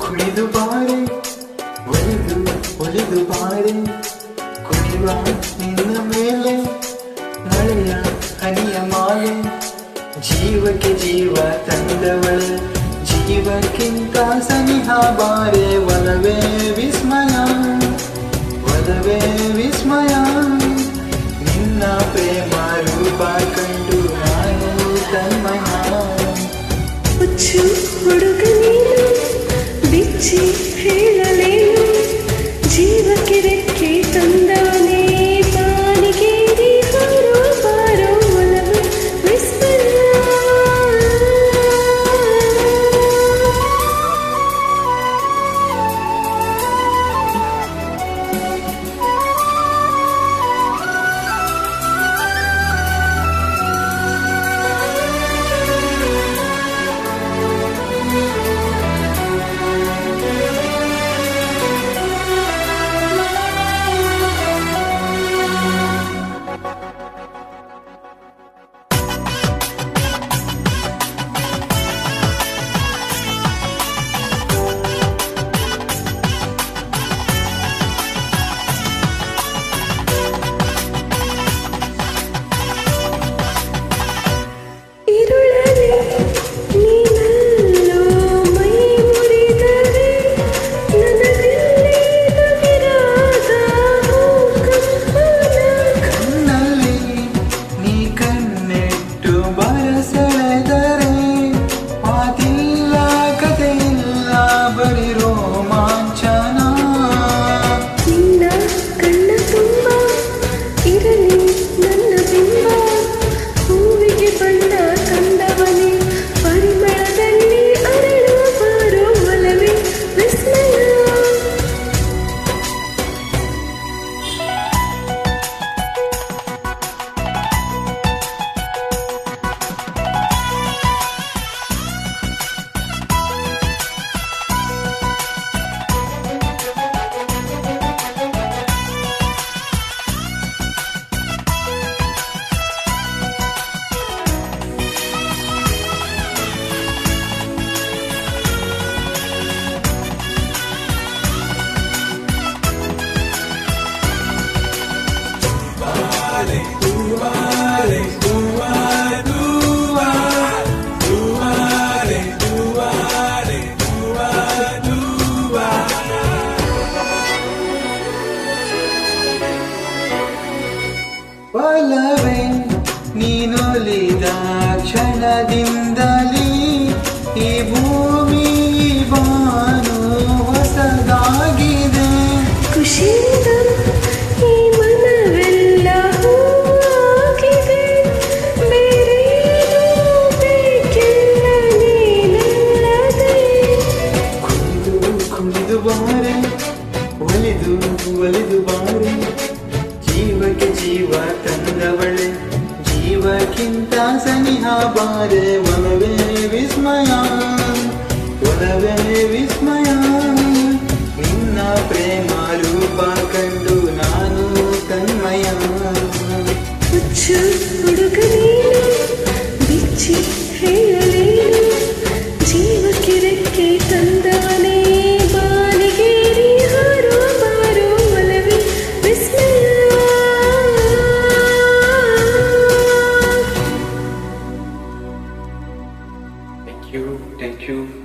ಕುಣಿದು ಬಾರೆ ಒಲಿದು ಬಾರೆ ಕುಣಿವ ನಿನ್ನ ಮೇಲೆ ಮಳೆಯ ಹನಿಯ ಮಾಲೆ ಜೀವಕ್ಕೆ ಜೀವ ತಂದವಳೆ ಜೀವಕ್ಕಿಂತ ಸನಿಹ ಬಾರೆ ಒಲವೇ ವಿಸ್ಮಯ ನಿನ್ನ ಪ್ರೇಮ ರೂಪ ಕಂಡು ನಾನು ತನ್ಮಯ ಹುಚ್ಚು ಹುಡುಗ ನೀನು ಬಿಚ್ಚಿ ಹೇಳಲೇನು ಜೀವಕ್ಕೆ ರೆಕ್ಕೆ ತಂದವನೇ ಪಾನಿಗೇರಿ ಹಾರೋ ಬಾರೋ ಒಲವು ವಿಸ್ಮಯ ಒಲವೇ ನೀನೊಲಿದ ಕ್ಷಣದಿಂದಲೇ ಈ ಭೂಮಿ ಬಾನು ಹೊಸದಾಗಿದೆ ಖುಷಿಯಿಂದ ಈ ಮನವೆಲ್ಲ ಹೂವಾಗಿದೆ ಬೇರೇನೂ ಬೇಕಿಲ್ಲ ನೀನಲ್ಲದೆ ಕುಣಿದು ಬಾರೆ ಒಲಿದು ಬಾರೆ ಜೀವಕ್ಕೆ ಜೀವ ತಂದವಳೆ ಜೀವಕ್ಕಿಂತ ಸನಿಹ ಬಾರೆ ಒಲವೇ ವಿಸ್ಮಯ ನಿನ್ನ ಪ್ರೇಮ ರೂಪ ಕಂಡು ನಾನು ತನ್ಮಯ ಹುಚ್ಚು ಹುಡುಗ ನೀನು ಬಿಚ್ಚಿ ಹೇಳಲೇನು ಜೀವಕ್ಕೆ ರೆಕ್ಕೆ ತಂದವನೇ ಬಾನಿಗೇರಿ ಹಾರೋ ಬಾರೋ ಒಲವೇ ವಿಸ್ಮಯ. Thank you.